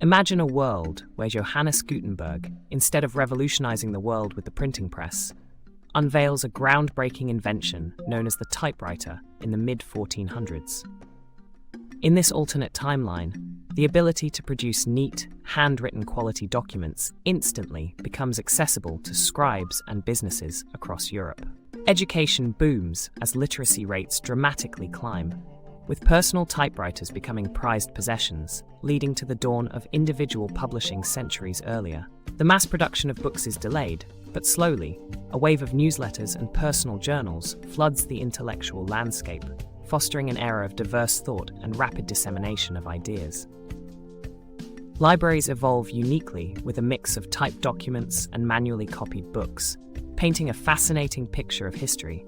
Imagine a world where Johannes Gutenberg, instead of revolutionizing the world with the printing press, unveils a groundbreaking invention known as the typewriter in the mid-1400s. In this alternate timeline, the ability to produce neat, handwritten quality documents instantly becomes accessible to scribes and businesses across Europe. Education booms as literacy rates dramatically climb, with personal typewriters becoming prized possessions, leading to the dawn of individual publishing centuries earlier. The mass production of books is delayed, but slowly, a wave of newsletters and personal journals floods the intellectual landscape, fostering an era of diverse thought and rapid dissemination of ideas. Libraries evolve uniquely with a mix of typed documents and manually copied books, painting a fascinating picture of history